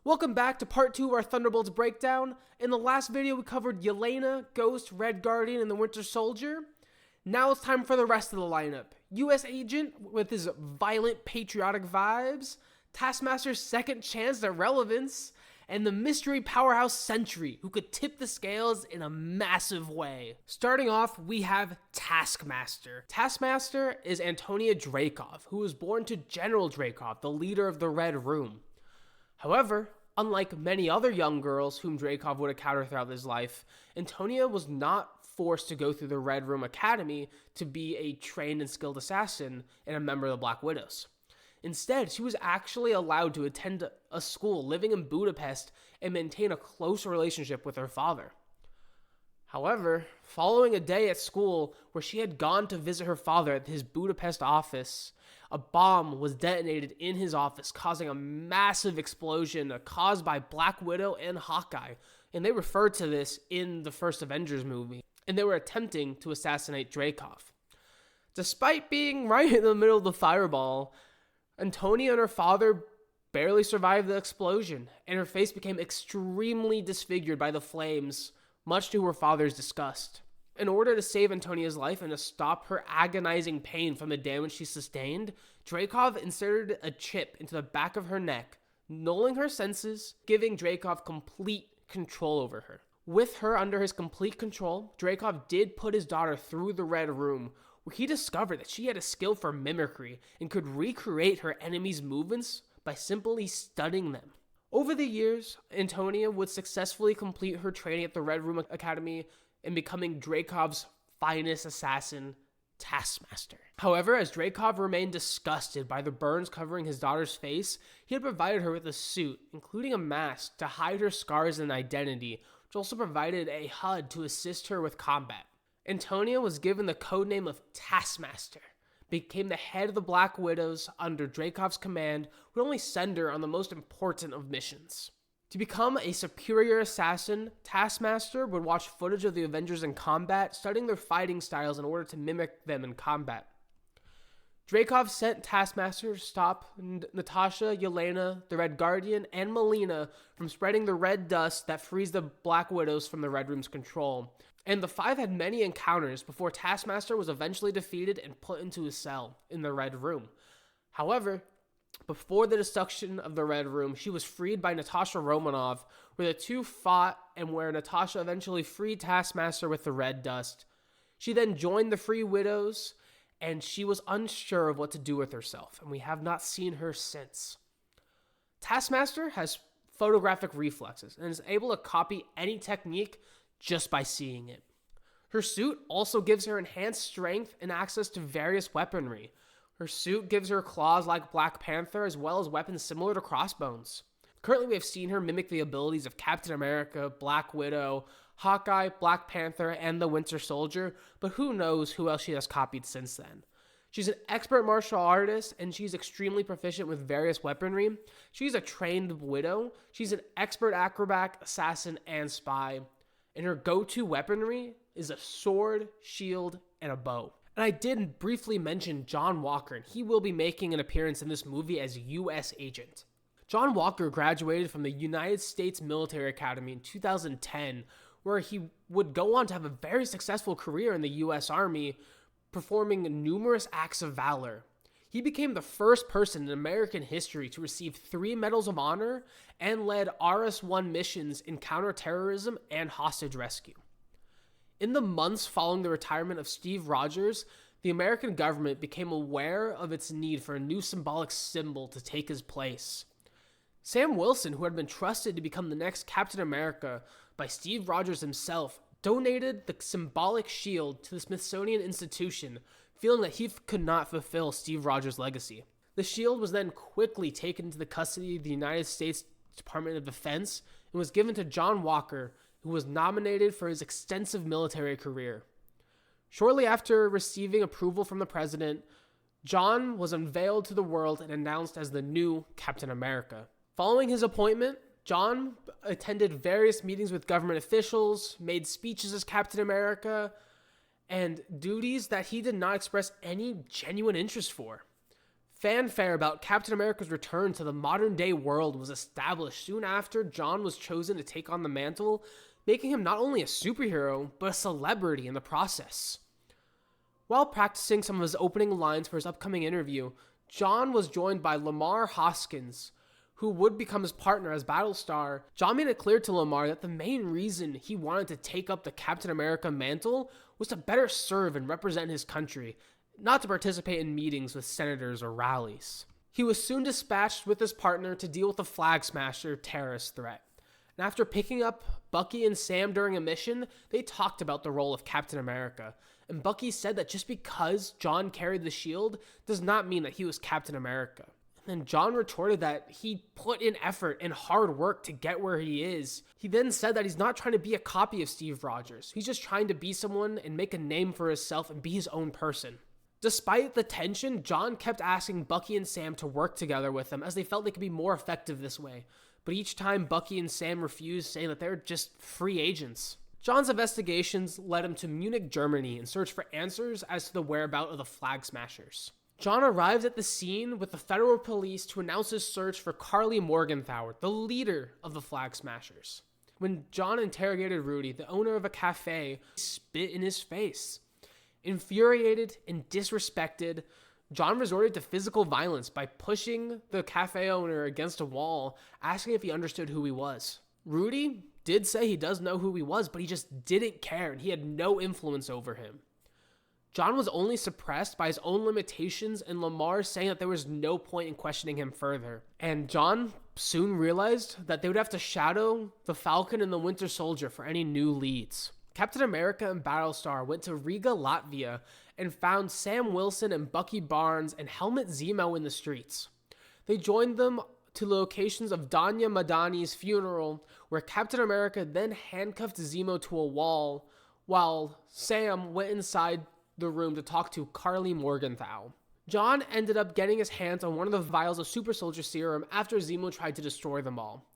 Welcome back to part 2 of our Thunderbolts breakdown. In the last video we covered Yelena, Ghost, Red Guardian, and the Winter Soldier. Now it's time for the rest of the lineup. US Agent with his violent patriotic vibes, Taskmaster's second chance at relevance, and the mystery powerhouse Sentry, who could tip the scales in a massive way. Starting off, we have Taskmaster. Taskmaster is Antonia Drekov, who was born to General Drekov, the leader of the Red Room. However, unlike many other young girls whom Drekov would encounter throughout his life, Antonia was not forced to go through the Red Room Academy to be a trained and skilled assassin and a member of the Black Widows. Instead, she was actually allowed to attend a school living in Budapest and maintain a close relationship with her father. However, following a day at school where she had gone to visit her father at his Budapest office, a bomb was detonated in his office, causing a massive explosion caused by Black Widow and Hawkeye. And they referred to this in the first Avengers movie. And they were attempting to assassinate Drekov. Despite being right in the middle of the fireball, Antonia and her father barely survived the explosion, and her face became extremely disfigured by the flames, much to her father's disgust. In order to save Antonia's life and to stop her agonizing pain from the damage she sustained, Drekov inserted a chip into the back of her neck, nulling her senses, giving Drekov complete control over her. With her under his complete control, Drekov did put his daughter through the Red Room, where he discovered that she had a skill for mimicry and could recreate her enemies' movements by simply studying them. Over the years, Antonia would successfully complete her training at the Red Room Academy and becoming Drekov's finest assassin, Taskmaster. However, as Drekov remained disgusted by the burns covering his daughter's face, he had provided her with a suit, including a mask, to hide her scars and identity, which also provided a HUD to assist her with combat. Antonia was given the codename of Taskmaster, became the head of the Black Widows under Drekov's command, would only send her on the most important of missions. To become a superior assassin, Taskmaster would watch footage of the Avengers in combat, studying their fighting styles in order to mimic them in combat. Drekov sent Taskmaster to stop Natasha, Yelena, the Red Guardian, and Melina from spreading the red dust that frees the Black Widows from the Red Room's control. And the five had many encounters before Taskmaster was eventually defeated and put into a cell in the Red Room. However, before the destruction of the Red Room, she was freed by Natasha Romanoff, where the two fought and where Natasha eventually freed Taskmaster with the red dust. She then joined the Free Widows, and she was unsure of what to do with herself, and we have not seen her since. Taskmaster has photographic reflexes and is able to copy any technique just by seeing it. Her suit also gives her enhanced strength and access to various weaponry. Her suit gives her claws like Black Panther, as well as weapons similar to crossbones. Currently, we have seen her mimic the abilities of Captain America, Black Widow, Hawkeye, Black Panther, and the Winter Soldier, but who knows who else she has copied since then. She's an expert martial artist, and she's extremely proficient with various weaponry. She's a trained widow. She's an expert acrobat, assassin, and spy. And her go-to weaponry is a sword, shield, and a bow. And I did briefly mention John Walker, and he will be making an appearance in this movie as US Agent. John Walker graduated from the United States Military Academy in 2010, where he would go on to have a very successful career in the US Army, performing numerous acts of valor. He became the first person in American history to receive 3 Medals of Honor and led RS-1 missions in counterterrorism and hostage rescue. In the months following the retirement of Steve Rogers, the American government became aware of its need for a new symbolic symbol to take his place. Sam Wilson, who had been trusted to become the next Captain America by Steve Rogers himself, donated the symbolic shield to the Smithsonian Institution, feeling that he could not fulfill Steve Rogers' legacy. The shield was then quickly taken into the custody of the United States Department of Defense and was given to John Walker, who was nominated for his extensive military career. Shortly after receiving approval from the president, John was unveiled to the world and announced as the new Captain America. Following his appointment, John attended various meetings with government officials, made speeches as Captain America, and duties that he did not express any genuine interest for. Fanfare about Captain America's return to the modern-day world was established soon after John was chosen to take on the mantle, making him not only a superhero, but a celebrity in the process. While practicing some of his opening lines for his upcoming interview, John was joined by Lamar Hoskins, who would become his partner as Battlestar. John made it clear to Lamar that the main reason he wanted to take up the Captain America mantle was to better serve and represent his country, not to participate in meetings with senators or rallies. He was soon dispatched with his partner to deal with the Flag Smasher terrorist threat. And after picking up Bucky and Sam during a mission, they talked about the role of Captain America. And Bucky said that just because John carried the shield does not mean that he was Captain America. And then John retorted that he put in effort and hard work to get where he is. He then said that he's not trying to be a copy of Steve Rogers. He's just trying to be someone and make a name for himself and be his own person. Despite the tension, John kept asking Bucky and Sam to work together with him as they felt they could be more effective this way. But each time Bucky and Sam refused, saying that they're just free agents. John's investigations led him to Munich, Germany, in search for answers as to the whereabouts of the Flag Smashers. John arrives at the scene with the federal police to announce his search for Carly Morgenthau, the leader of the Flag Smashers. When John interrogated Rudy, the owner of a cafe, he spit in his face. Infuriated and disrespected, John resorted to physical violence by pushing the cafe owner against a wall, asking if he understood who he was. Rudy did say he does know who he was, but he just didn't care, and he had no influence over him. John was only suppressed by his own limitations, and Lamar saying that there was no point in questioning him further. And John soon realized that they would have to shadow the Falcon and the Winter Soldier for any new leads. Captain America and Battlestar went to Riga, Latvia, and found Sam Wilson and Bucky Barnes and Helmut Zemo in the streets. They joined them to locations of Danya Madani's funeral, where Captain America then handcuffed Zemo to a wall, while Sam went inside the room to talk to Carly Morgenthau. John ended up getting his hands on one of the vials of super soldier serum after Zemo tried to destroy them all.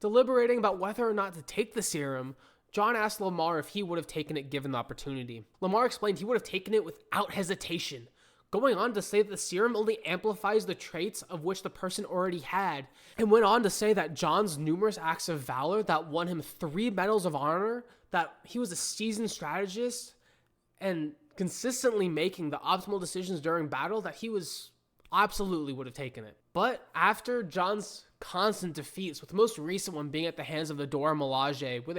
Deliberating about whether or not to take the serum, John asked Lamar if he would have taken it given the opportunity. Lamar explained he would have taken it without hesitation, going on to say that the serum only amplifies the traits of which the person already had, and went on to say that John's numerous acts of valor that won him 3 medals of honor, that he was a seasoned strategist, and consistently making the optimal decisions during battle, that he was absolutely would have taken it. But after John's constant defeats, with the most recent one being at the hands of the Dora Milaje, where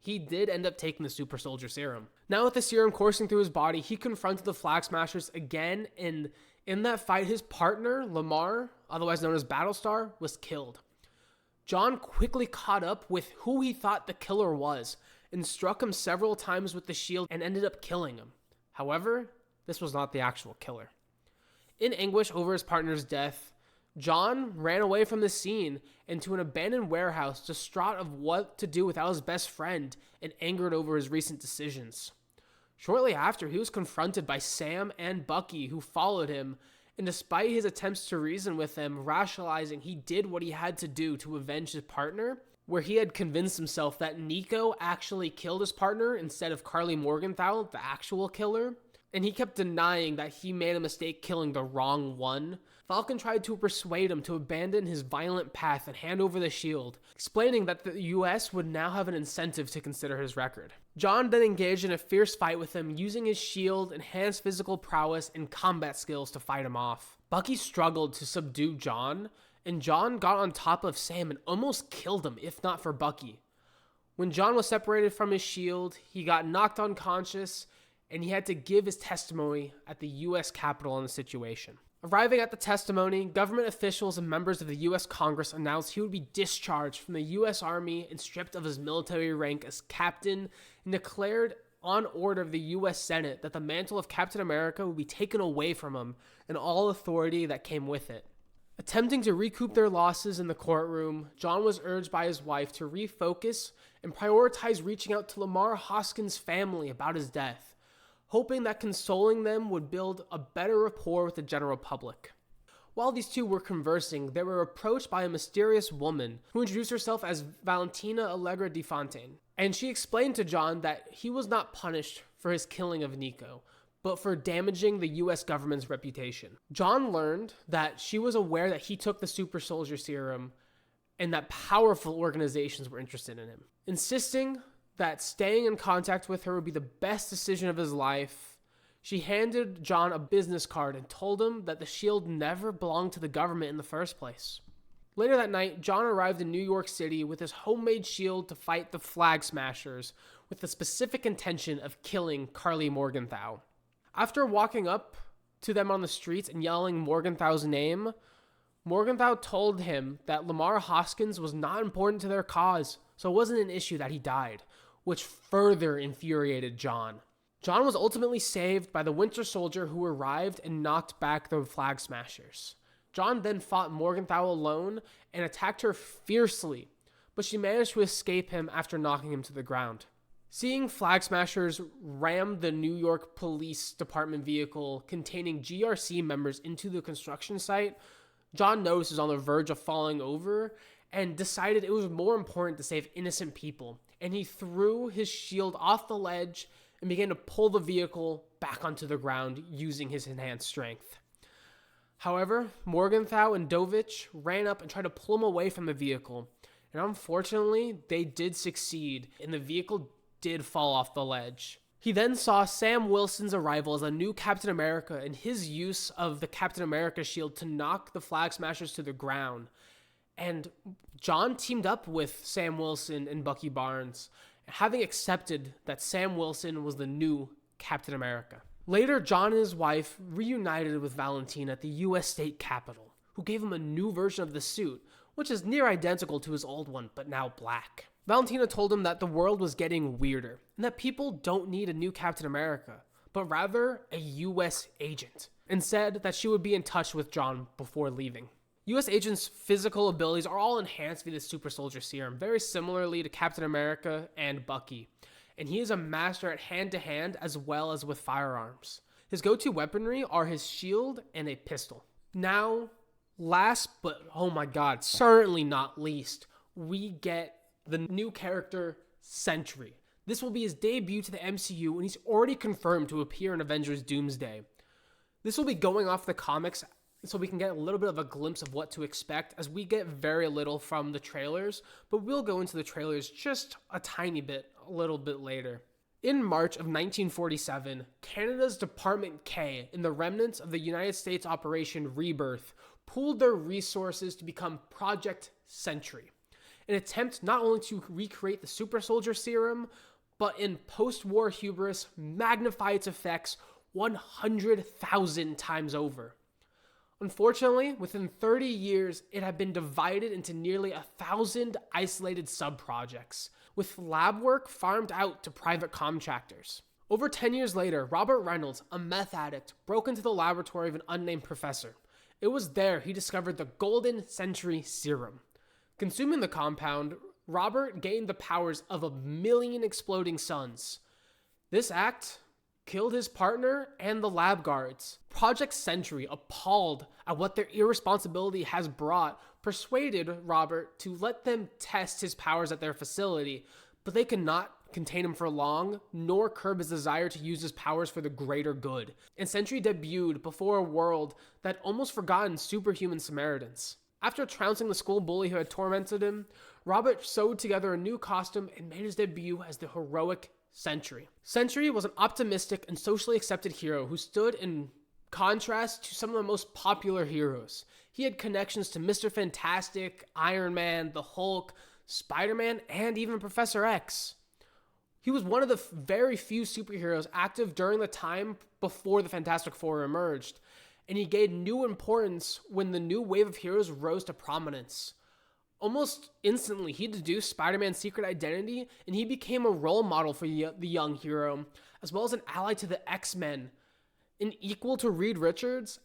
he did end up taking the super soldier serum. Now with the serum coursing through his body, he confronted the Flag Smashers again, and in that fight, his partner, Lamar, otherwise known as Battlestar, was killed. John quickly caught up with who he thought the killer was, and struck him several times with the shield and ended up killing him. However, this was not the actual killer. In anguish over his partner's death, John ran away from the scene into an abandoned warehouse, distraught of what to do without his best friend and angered over his recent decisions. Shortly after, he was confronted by Sam and Bucky, who followed him, and despite his attempts to reason with them, rationalizing he did what he had to do to avenge his partner, where he had convinced himself that Nico actually killed his partner instead of Carly Morgenthau, the actual killer, and he kept denying that he made a mistake killing the wrong one. Falcon tried to persuade him to abandon his violent path and hand over the shield, explaining that the US would now have an incentive to consider his record. John then engaged in a fierce fight with him, using his shield, enhanced physical prowess, and combat skills to fight him off. Bucky struggled to subdue John, and John got on top of Sam and almost killed him, if not for Bucky. When John was separated from his shield, he got knocked unconscious, and he had to give his testimony at the U.S. Capitol on the situation. Arriving at the testimony, government officials and members of the U.S. Congress announced he would be discharged from the U.S. Army and stripped of his military rank as captain, and declared on order of the U.S. Senate that the mantle of Captain America would be taken away from him and all authority that came with it. Attempting to recoup their losses in the courtroom, John was urged by his wife to refocus and prioritize reaching out to Lamar Hoskins' family about his death, hoping that consoling them would build a better rapport with the general public. While these two were conversing, they were approached by a mysterious woman who introduced herself as Valentina Allegra de Fontaine, and she explained to John that he was not punished for his killing of Nico, but for damaging the US government's reputation. John learned that she was aware that he took the super soldier serum and that powerful organizations were interested in him. Insisting that staying in contact with her would be the best decision of his life, she handed John a business card and told him that the shield never belonged to the government in the first place. Later that night, John arrived in New York City with his homemade shield to fight the Flag Smashers with the specific intention of killing Carly Morgenthau. After walking up to them on the streets and yelling Morgenthau's name, Morgenthau told him that Lamar Hoskins was not important to their cause, so it wasn't an issue that he died, which further infuriated John. John was ultimately saved by the Winter Soldier who arrived and knocked back the Flag Smashers. John then fought Morgenthau alone and attacked her fiercely, but she managed to escape him after knocking him to the ground. Seeing Flag Smashers ram the New York Police Department vehicle containing GRC members into the construction site, John noticed he was on the verge of falling over and decided it was more important to save innocent people, and he threw his shield off the ledge and began to pull the vehicle back onto the ground using his enhanced strength. However, Morgenthau and Dovich ran up and tried to pull him away from the vehicle, and unfortunately, they did succeed, and the vehicle did fall off the ledge. He then saw Sam Wilson's arrival as a new Captain America and his use of the Captain America shield to knock the Flag Smashers to the ground. And John teamed up with Sam Wilson and Bucky Barnes, having accepted that Sam Wilson was the new Captain America. Later, John and his wife reunited with Valentina at the US State Capitol, who gave him a new version of the suit, which is near identical to his old one, but now black. Valentina told him that the world was getting weirder, and that people don't need a new Captain America, but rather a US agent, and said that she would be in touch with John before leaving. US Agent's physical abilities are all enhanced via the Super Soldier Serum, very similarly to Captain America and Bucky, and he is a master at hand-to-hand as well as with firearms. His go-to weaponry are his shield and a pistol. Now, last but oh my god, certainly not least, we get the new character, Sentry. This will be his debut to the MCU, and he's already confirmed to appear in Avengers Doomsday. This will be going off the comics, so we can get a little bit of a glimpse of what to expect, as we get very little from the trailers, but we'll go into the trailers just a tiny bit, a little bit later. In March of 1947, Canada's Department K and the remnants of the United States Operation Rebirth pooled their resources to become Project Sentry, an attempt not only to recreate the Super Soldier Serum, but in post-war hubris, magnify its effects 100,000 times over. Unfortunately, within 30 years, it had been divided into nearly 1,000 isolated sub-projects, with lab work farmed out to private contractors. Over 10 years later, Robert Reynolds, a meth addict, broke into the laboratory of an unnamed professor. It was there he discovered the Golden Sentry Serum. Consuming the compound, Robert gained the powers of 1,000,000 exploding suns. This act killed his partner and the lab guards. Project Sentry, appalled at what their irresponsibility has brought, persuaded Robert to let them test his powers at their facility, but they could not contain him for long, nor curb his desire to use his powers for the greater good. And Sentry debuted before a world that had almost forgotten superhuman Samaritans. After trouncing the school bully who had tormented him, Robert sewed together a new costume and made his debut as the heroic Sentry. Sentry was an optimistic and socially accepted hero who stood in contrast to some of the most popular heroes. He had connections to Mr. Fantastic, Iron Man, the Hulk, Spider-Man, and even Professor X. He was one of the very few superheroes active during the time before the Fantastic Four emerged, and he gained new importance when the new wave of heroes rose to prominence. Almost instantly, he deduced Spider-Man's secret identity, and he became a role model for the young hero, as well as an ally to the X-Men, an equal to Reed Richards,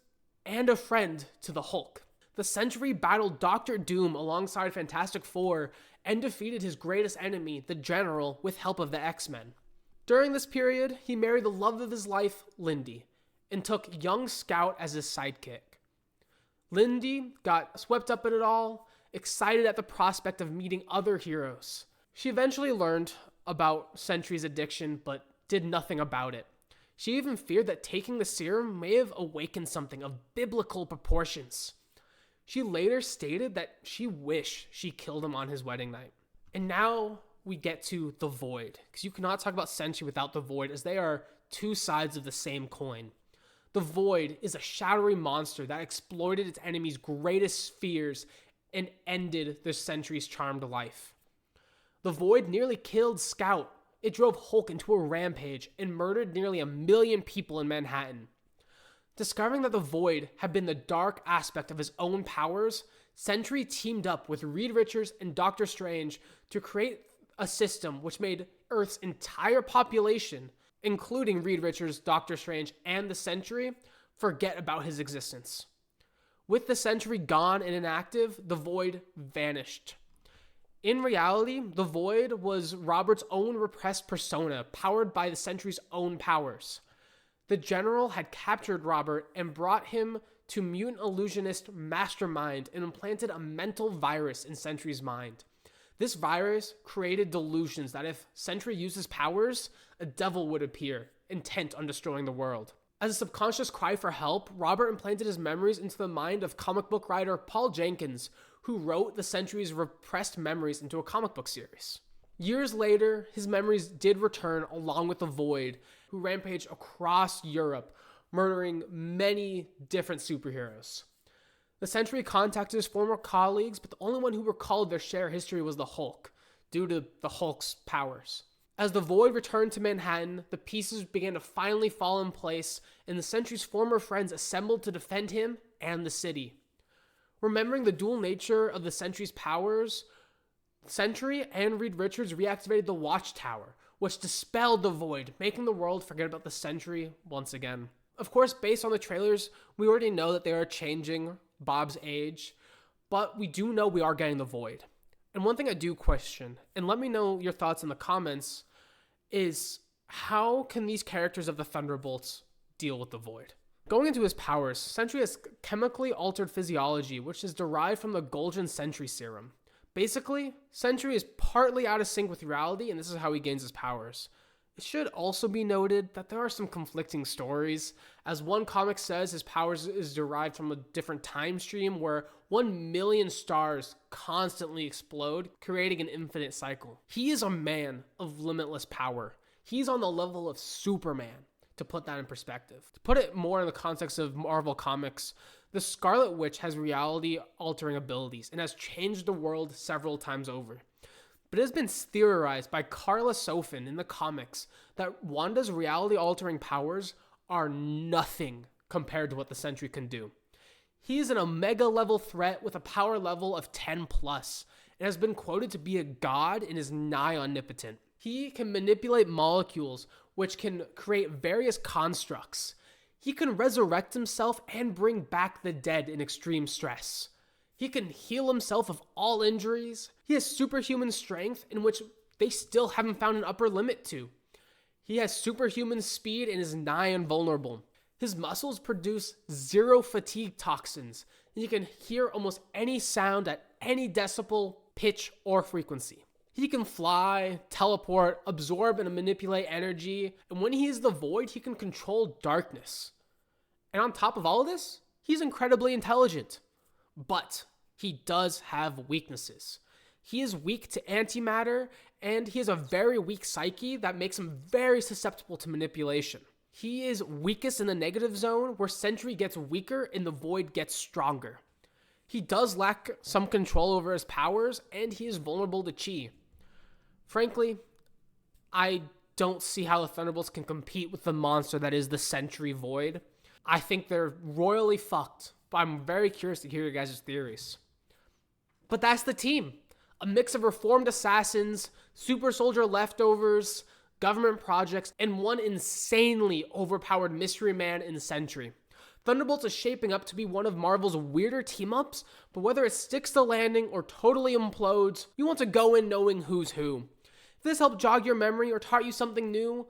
and a friend to the Hulk. The Sentry battled Doctor Doom alongside Fantastic Four and defeated his greatest enemy, the General, with help of the X-Men. During this period, he married the love of his life, Lindy, and took young Scout as his sidekick. Lindy got swept up in it all, excited at the prospect of meeting other heroes. She eventually learned about Sentry's addiction, but did nothing about it. She even feared that taking the serum may have awakened something of biblical proportions. She later stated that she wished she killed him on his wedding night. And now we get to the Void, because you cannot talk about Sentry without the Void, as they are two sides of the same coin. The Void is a shadowy monster that exploited its enemies' greatest fears and ended the Sentry's charmed life. The Void nearly killed Scout. It drove Hulk into a rampage and murdered nearly 1 million people in Manhattan. Discovering that the Void had been the dark aspect of his own powers, Sentry teamed up with Reed Richards and Doctor Strange to create a system which made Earth's entire population, including Reed Richards, Doctor Strange, and the Sentry, forget about his existence. With the Sentry gone and inactive, the Void vanished. In reality, the Void was Robert's own repressed persona, powered by the Sentry's own powers. The General had captured Robert and brought him to mutant illusionist Mastermind and implanted a mental virus in Sentry's mind. This virus created delusions that if Sentry used his powers, a devil would appear, intent on destroying the world. As a subconscious cry for help, Robert implanted his memories into the mind of comic book writer Paul Jenkins, who wrote the Sentry's repressed memories into a comic book series. Years later, his memories did return along with the Void, who rampaged across Europe, murdering many different superheroes. The Sentry contacted his former colleagues, but the only one who recalled their shared history was the Hulk, due to the Hulk's powers. As the Void returned to Manhattan, the pieces began to finally fall in place, and the Sentry's former friends assembled to defend him and the city. Remembering the dual nature of the Sentry's powers, Sentry and Reed Richards reactivated the Watchtower, which dispelled the Void, making the world forget about the Sentry once again. Of course, based on the trailers, we already know that they are changing Bob's age, but we do know we are getting the Void. And one thing I do question, and let me know your thoughts in the comments, is how can these characters of the Thunderbolts deal with the Void? Going into his powers, Sentry has chemically altered physiology, which is derived from the Golden Sentry serum. Basically, Sentry is partly out of sync with reality, and this is how he gains his powers. It should also be noted that there are some conflicting stories. As one comic says, his powers is derived from a different time stream where 1 million stars constantly explode, creating an infinite cycle. He is a man of limitless power. He's on the level of Superman, to put that in perspective. To put it more in the context of Marvel Comics, the Scarlet Witch has reality-altering abilities and has changed the world several times over. But it has been theorized by Carla Sofin in the comics that Wanda's reality-altering powers are nothing compared to what the Sentry can do. He is an Omega-level threat with a power level of 10+, and has been quoted to be a god and is nigh omnipotent. He can manipulate molecules, which can create various constructs. He can resurrect himself and bring back the dead in extreme stress. He can heal himself of all injuries. He has superhuman strength, in which they still haven't found an upper limit to. He has superhuman speed and is nigh invulnerable. His muscles produce 0 fatigue toxins, and he can hear almost any sound at any decibel, pitch, or frequency. He can fly, teleport, absorb and manipulate energy, and when he is the Void, he can control darkness. And on top of all of this, he's incredibly intelligent. But he does have weaknesses. He is weak to antimatter, and he has a very weak psyche that makes him very susceptible to manipulation. He is weakest in the negative zone, where Sentry gets weaker and the Void gets stronger. He does lack some control over his powers, and he is vulnerable to chi. Frankly, I don't see how the Thunderbolts can compete with the monster that is the Sentry Void. I think they're royally fucked, but I'm very curious to hear your guys' theories. But that's the team. A mix of reformed assassins, super soldier leftovers, government projects, and one insanely overpowered mystery man in Sentry. Thunderbolts is shaping up to be one of Marvel's weirder team-ups, but whether it sticks the landing or totally implodes, you want to go in knowing who's who. If this helped jog your memory or taught you something new,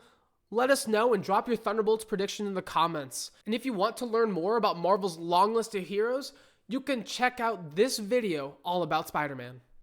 let us know and drop your Thunderbolts prediction in the comments. And if you want to learn more about Marvel's long list of heroes, you can check out this video all about Spider-Man.